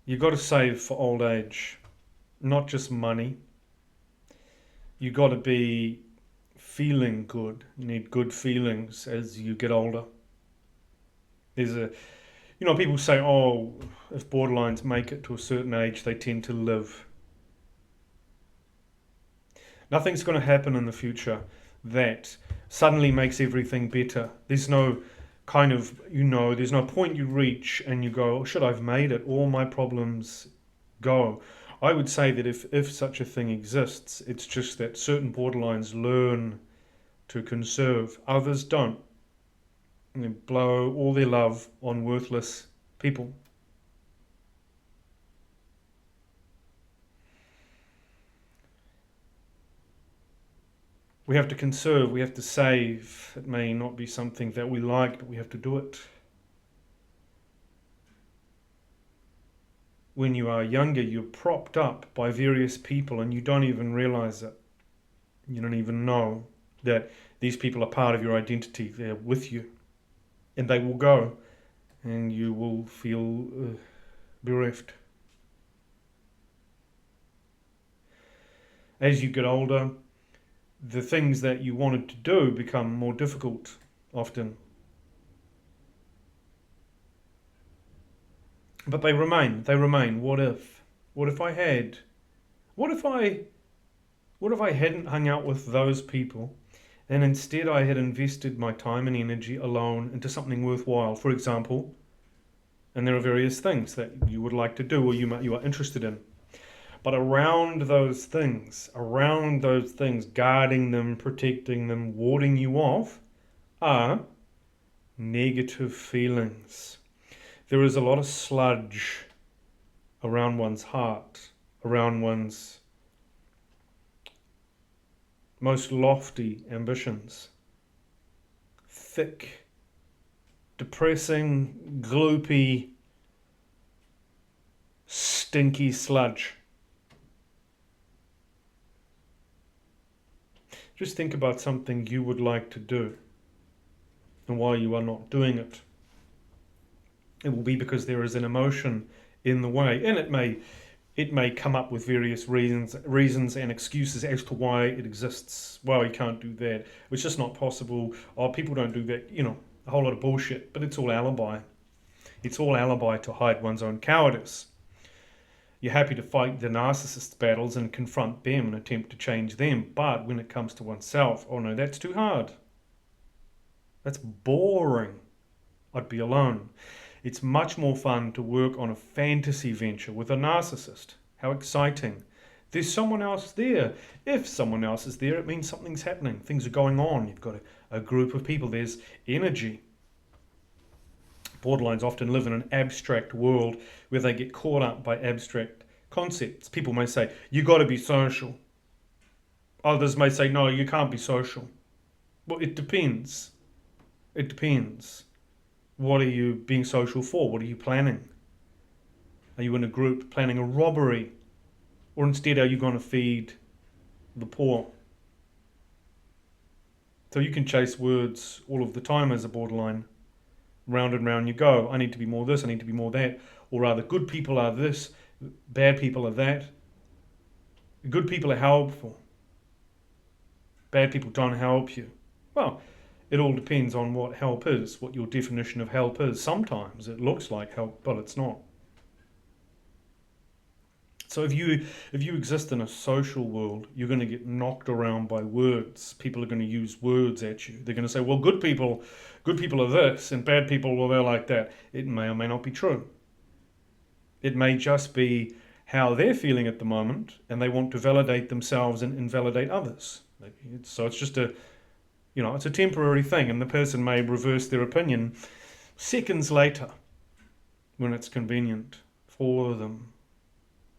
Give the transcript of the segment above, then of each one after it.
You got to save for old age, not just money. You got to be feeling good. You need good feelings as you get older. There's a, people say, oh, if borderlines make it to a certain age, they tend to live. Nothing's going to happen in the future that suddenly makes everything better. There's no there's no point you reach and you go, oh, shit, I've made it. All my problems go. I would say that if such a thing exists, it's just that certain borderlines learn to conserve, others don't. And they blow all their love on worthless people. We have to conserve, we have to save. It may not be something that we like, but we have to do it. When you are younger, you're propped up by various people and you don't even realize it. You don't even know that these people are part of your identity. They're with you. And they will go. And you will feel bereft. As you get older, the things that you wanted to do become more difficult often. But they remain. They remain. What if? What if I had? What if I hadn't hung out with those people and instead I had invested my time and energy alone into something worthwhile, for example, and there are various things that you would like to do or you are interested in. But around those things, guarding them, protecting them, warding you off, are negative feelings. There is a lot of sludge around one's heart, around one's most lofty ambitions. Thick, depressing, gloopy, stinky sludge. Just think about something you would like to do and why you are not doing it. It will be because there is an emotion in the way, and it may come up with various reasons and excuses as to why it exists. Well, you can't do that. It's just not possible. Oh, people don't do that. A whole lot of bullshit. But it's all alibi. It's all alibi to hide one's own cowardice. You're happy to fight the narcissist battles and confront them and attempt to change them. But when it comes to oneself, oh no, that's too hard. That's boring. I'd be alone. It's much more fun to work on a fantasy venture with a narcissist. How exciting. There's someone else there. If someone else is there, it means something's happening. Things are going on. You've got a group of people. There's energy. Borderlines often live in an abstract world where they get caught up by abstract concepts. People may say, you got to be social. Others may say, no, you can't be social. Well, it depends. It depends. What are you being social for? What are you planning? Are you in a group planning a robbery? Or instead, are you going to feed the poor? So you can chase words all of the time as a borderline. Round and round you go. I need to be more this, I need to be more that. Or rather, good people are this, bad people are that. Good people are helpful. Bad people don't help you. Well, it all depends on what help is, what your definition of help is. Sometimes it looks like help, but it's not. So if you exist in a social world, you're going to get knocked around by words. People are going to use words at you. They're going to say, well, good people are this, and bad people, well, they're like that. It may or may not be true. It may just be how they're feeling at the moment, and they want to validate themselves and invalidate others. So it's just it's a temporary thing, and the person may reverse their opinion seconds later when it's convenient for them.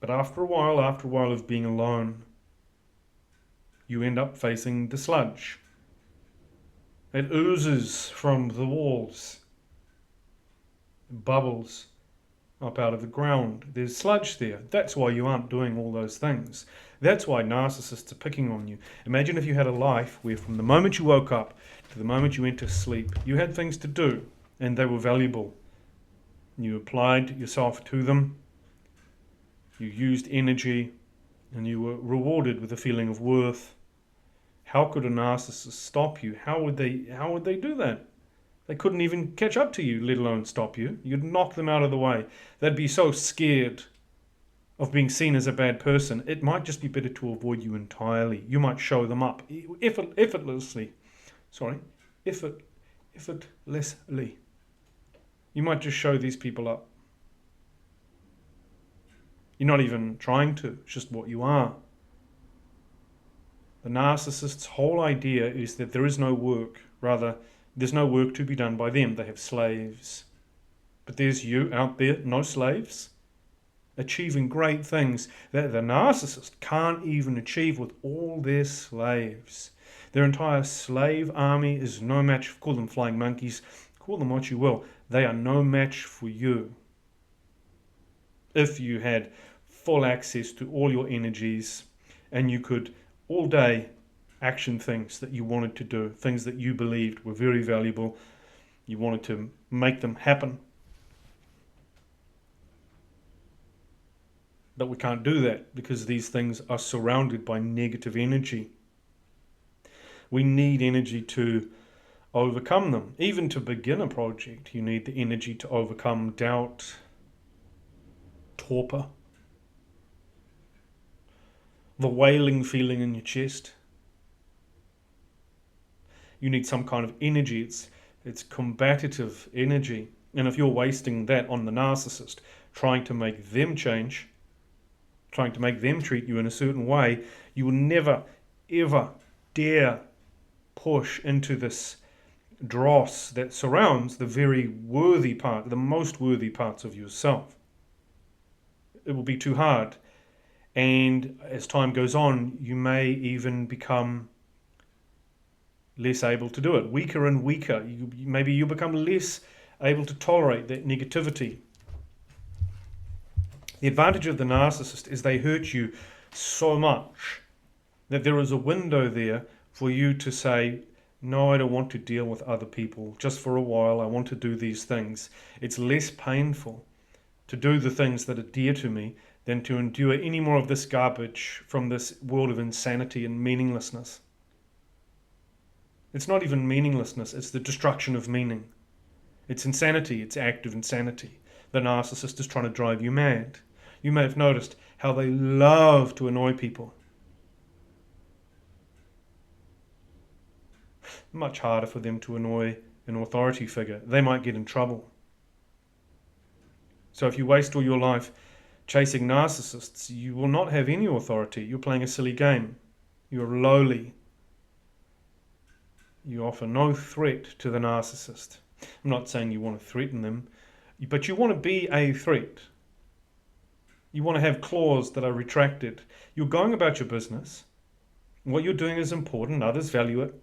But after a while of being alone, you end up facing the sludge. It oozes from the walls. It bubbles up out of the ground. There's sludge there. That's why you aren't doing all those things. That's why narcissists are picking on you. Imagine if you had a life where from the moment you woke up to the moment you went to sleep, you had things to do and they were valuable. You applied yourself to them. You used energy and you were rewarded with a feeling of worth. How could a narcissist stop you? How would they do that? They couldn't even catch up to you, let alone stop you. You'd knock them out of the way. They'd be so scared of being seen as a bad person. It might just be better to avoid you entirely. You might show them up effortlessly. Effortlessly. You might just show these people up. You're not even trying to. It's just what you are. The narcissist's whole idea is that there is no work. Rather, there's no work to be done by them. They have slaves. But there's you out there, no slaves, achieving great things that the narcissist can't even achieve with all their slaves. Their entire slave army is no match. Call them flying monkeys. Call them what you will. They are no match for you. If you had full access to all your energies and you could all day action things that you wanted to do, things that you believed were very valuable, you wanted to make them happen. But we can't do that because these things are surrounded by negative energy. We need energy to overcome them. Even to begin a project, you need the energy to overcome doubt, torpor, the wailing feeling in your chest. You need some kind of energy. It's combative energy. And if you're wasting that on the narcissist, trying to make them change, trying to make them treat you in a certain way, you will never, ever dare push into this dross that surrounds the very worthy part, the most worthy parts of yourself. It will be too hard. And as time goes on, you may even become less able to do it, weaker and weaker. Maybe you become less able to tolerate that negativity. The advantage of the narcissist is they hurt you so much that there is a window there for you to say, no, I don't want to deal with other people. Just for a while, I want to do these things. It's less painful to do the things that are dear to me than to endure any more of this garbage from this world of insanity and meaninglessness. It's not even meaninglessness, it's the destruction of meaning. It's insanity, it's active insanity. The narcissist is trying to drive you mad. You may have noticed how they love to annoy people. Much harder for them to annoy an authority figure. They might get in trouble. So if you waste all your life chasing narcissists, you will not have any authority. You're playing a silly game. You're lowly. You offer no threat to the narcissist. I'm not saying you want to threaten them, but you want to be a threat. You want to have claws that are retracted. You're going about your business. What you're doing is important. Others value it.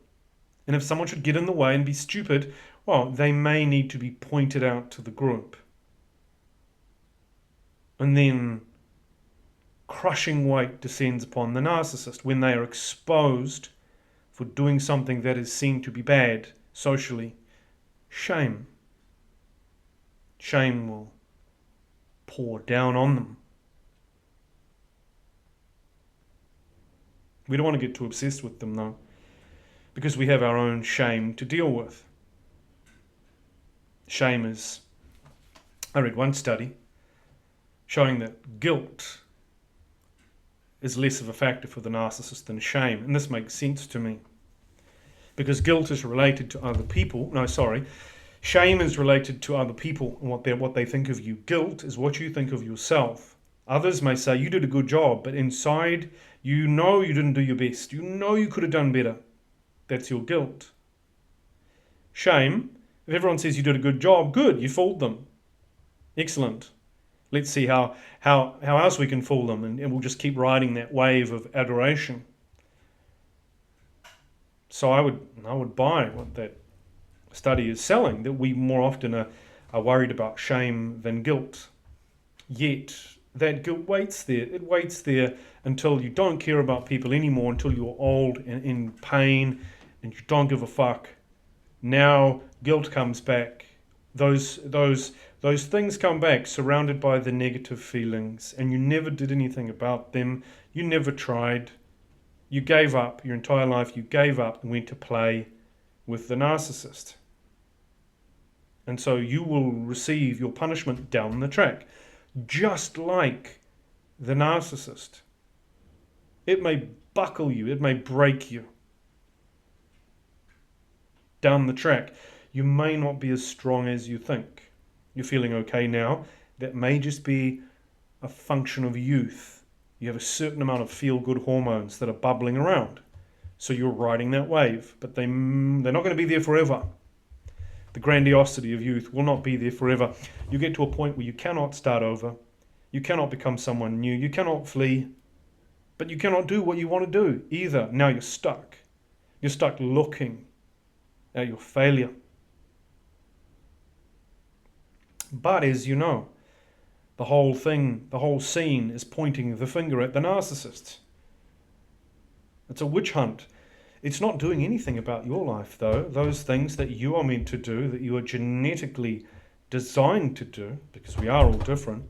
And if someone should get in the way and be stupid, well, they may need to be pointed out to the group. And then crushing weight descends upon the narcissist when they are exposed for doing something that is seen to be bad socially. Shame. Shame will pour down on them. We don't want to get too obsessed with them though, because we have our own shame to deal with. Shame is, I read one study showing that guilt is less of a factor for the narcissist than shame. And this makes sense to me. Because guilt is related to other people. Shame is related to other people and what they think of you. Guilt is what you think of yourself. Others may say you did a good job, but inside you know you didn't do your best. You know you could have done better. That's your guilt. Shame, if everyone says you did a good job, good, you fooled them. Excellent. Let's see how else we can fool them, and we'll just keep riding that wave of adoration. So I would buy what that study is selling, that we more often are worried about shame than guilt. Yet that guilt waits there. It waits there until you don't care about people anymore, until you're old and in pain and you don't give a fuck. Now guilt comes back. Those Those things come back surrounded by the negative feelings, and you never did anything about them. You never tried. You gave up your entire life. You gave up and went to play with the narcissist. And so you will receive your punishment down the track, just like the narcissist. It may buckle you, it may break you down the track. You may not be as strong as you think. You're feeling okay now. That may just be a function of youth. You have a certain amount of feel-good hormones that are bubbling around. So you're riding that wave, but they're not going to be there forever. The grandiosity of youth will not be there forever. You get to a point where you cannot start over. You cannot become someone new. You cannot flee. But you cannot do what you want to do either. Now you're stuck. You're stuck looking at your failure. But as you know, the whole thing, the whole scene is pointing the finger at the narcissist. It's a witch hunt. It's not doing anything about your life, though. Those things that you are meant to do, that you are genetically designed to do, because we are all different,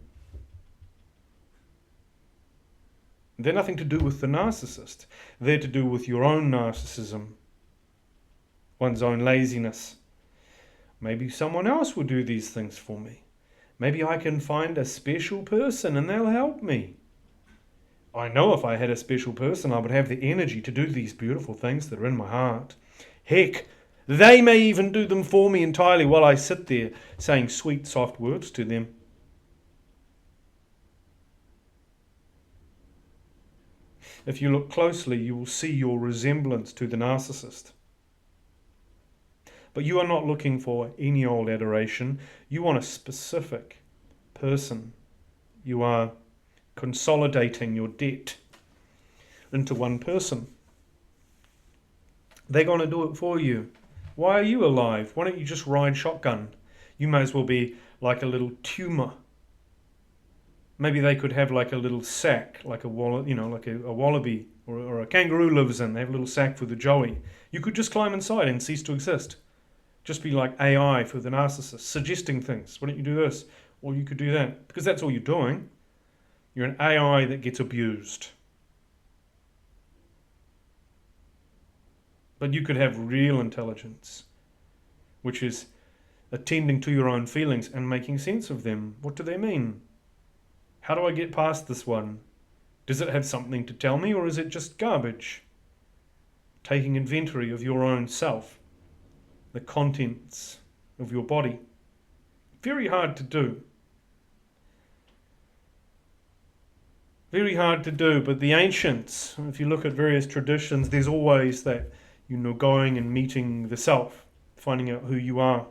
they're nothing to do with the narcissist. They're to do with your own narcissism, one's own laziness. Maybe someone else will do these things for me. Maybe I can find a special person and they'll help me. I know if I had a special person, I would have the energy to do these beautiful things that are in my heart. Heck, they may even do them for me entirely while I sit there saying sweet, soft words to them. If you look closely, you will see your resemblance to the narcissist. But you are not looking for any old adoration. You want a specific person. You are consolidating your debt into one person. They're going to do it for you. Why are you alive? Why don't you just ride shotgun? You may as well be like a little tumor. Maybe they could have like a little sack, like a wallaby or a kangaroo lives in. They have a little sack for the joey. You could just climb inside and cease to exist. Just be like AI for the narcissist, suggesting things. Why don't you do this? Or you could do that. Because that's all you're doing. You're an AI that gets abused. But you could have real intelligence, which is attending to your own feelings and making sense of them. What do they mean? How do I get past this one? Does it have something to tell me, or is it just garbage? Taking inventory of your own self, the contents of your body. Very hard to do. Very hard to do, but the ancients, if you look at various traditions, there's always that, going and meeting the self, finding out who you are.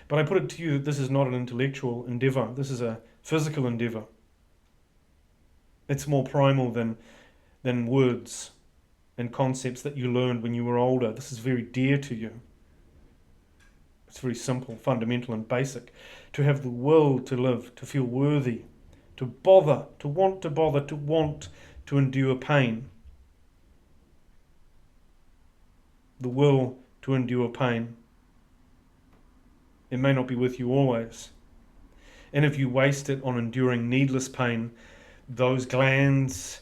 But I put it to you that this is not an intellectual endeavor. This is a physical endeavor. It's more primal than words and concepts that you learned when you were older. This is very dear to you. It's very simple, fundamental and basic. To have the will to live, to feel worthy, to bother, to want to endure pain. The will to endure pain. It may not be with you always. And if you waste it on enduring needless pain, those glands,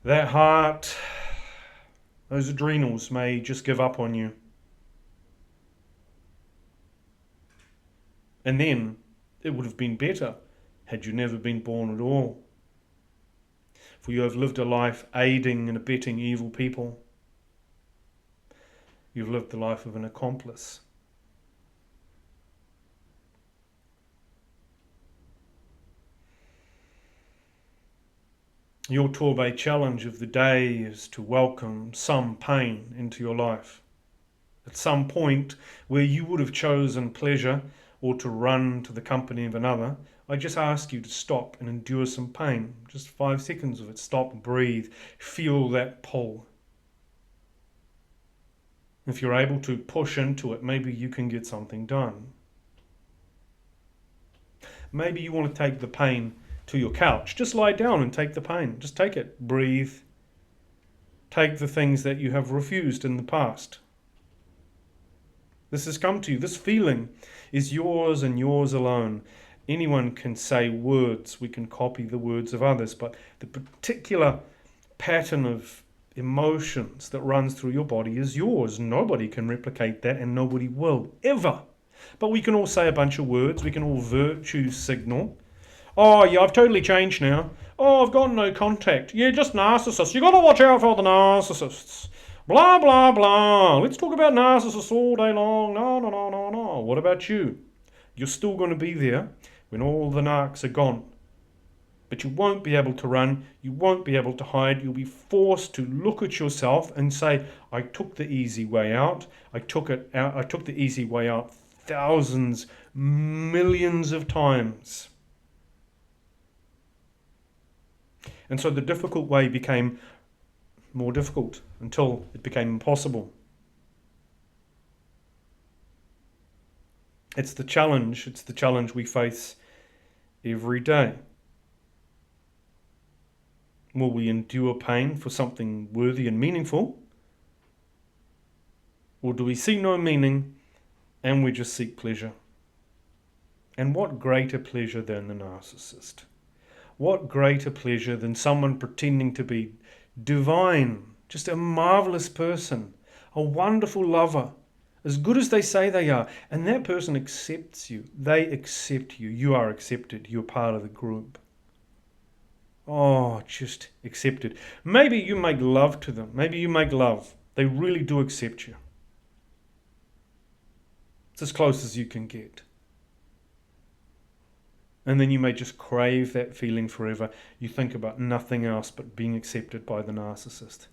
that heart, those adrenals may just give up on you. And then it would have been better had you never been born at all. For you have lived a life aiding and abetting evil people. You've lived the life of an accomplice. Your Torbay challenge of the day is to welcome some pain into your life. At some point where you would have chosen pleasure or to run to the company of another, I just ask you to stop and endure some pain. Just 5 seconds of it. Stop, breathe, feel that pull. If you're able to push into it, maybe you can get something done. Maybe you want to take the pain to your couch. Just lie down and take the pain. Just take it. Breathe. Take the things that you have refused in the past. This has come to you. This feeling is yours and yours alone. Anyone can say words. We can copy the words of others, but the particular pattern of emotions that runs through your body is yours. Nobody can replicate that, and nobody will, ever. But we can all say a bunch of words. We can all virtue signal. Oh, yeah, I've totally changed now. Oh, I've got no contact. Yeah, just narcissists. You got to watch out for the narcissists. Blah, blah, blah. Let's talk about narcissists all day long. No, no, no, no, no. What about you? You're still going to be there when all the narcs are gone. But you won't be able to run. You won't be able to hide. You'll be forced to look at yourself and say, I took the easy way out. I took the easy way out thousands, millions of times. And so the difficult way became more difficult until it became impossible. It's the challenge we face every day. Will we endure pain for something worthy and meaningful? Or do we see no meaning and we just seek pleasure? And what greater pleasure than the narcissist? What greater pleasure than someone pretending to be divine, just a marvelous person, a wonderful lover, as good as they say they are, and that person accepts you. They accept you. You are accepted. You're part of the group. Oh, just accepted. Maybe you make love to them. Maybe you make love. They really do accept you. It's as close as you can get. And then you may just crave that feeling forever. You think about nothing else but being accepted by the narcissist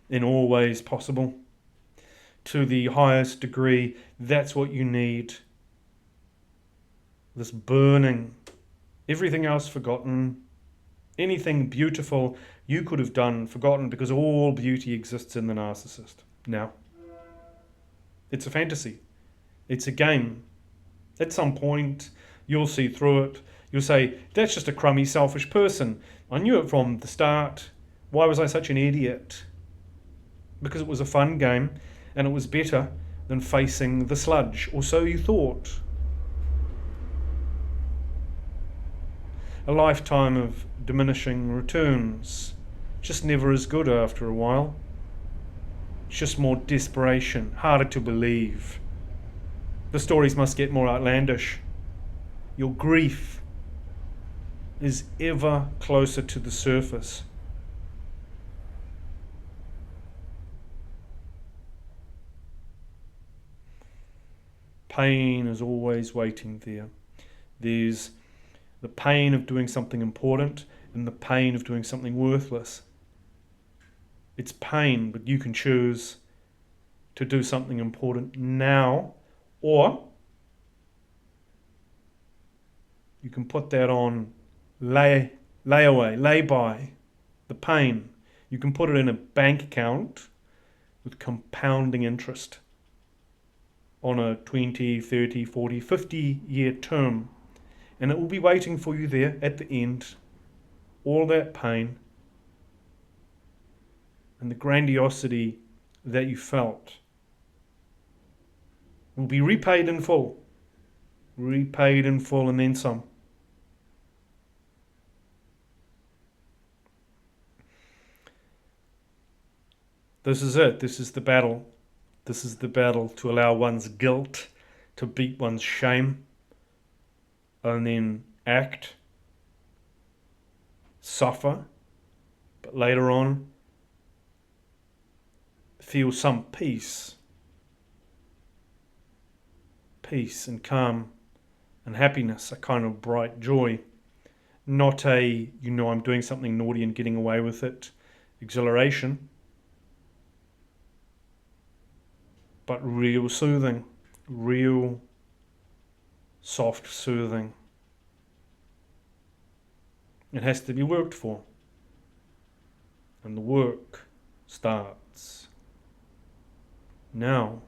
in all ways possible. To the highest degree, that's what you need. This burning, everything else forgotten, anything beautiful you could have done forgotten, because all beauty exists in the narcissist. Now, it's a fantasy. It's a game. At some point, you'll see through it. You'll say, that's just a crummy, selfish person. I knew it from the start. Why was I such an idiot? Because it was a fun game, and it was better than facing the sludge, or so you thought. A lifetime of diminishing returns. Just never as good after a while. It's just more desperation, harder to believe. The stories must get more outlandish. Your grief is ever closer to the surface. Pain is always waiting there. There's the pain of doing something important and the pain of doing something worthless. It's pain, but you can choose to do something important now, or you can put that on lay by the pain. You can put it in a bank account with compounding interest on a 20, 30, 40, 50-year term. And it will be waiting for you there at the end. All that pain and the grandiosity that you felt will be repaid in full. Repaid in full and then some. This is it. This is the battle. This is the battle to allow one's guilt to beat one's shame, and then act, suffer, but later on feel some peace and calm and happiness, a kind of bright joy, not a, I'm doing something naughty and getting away with it, exhilaration, but real soothing, real soft soothing. It has to be worked for. And the work starts now.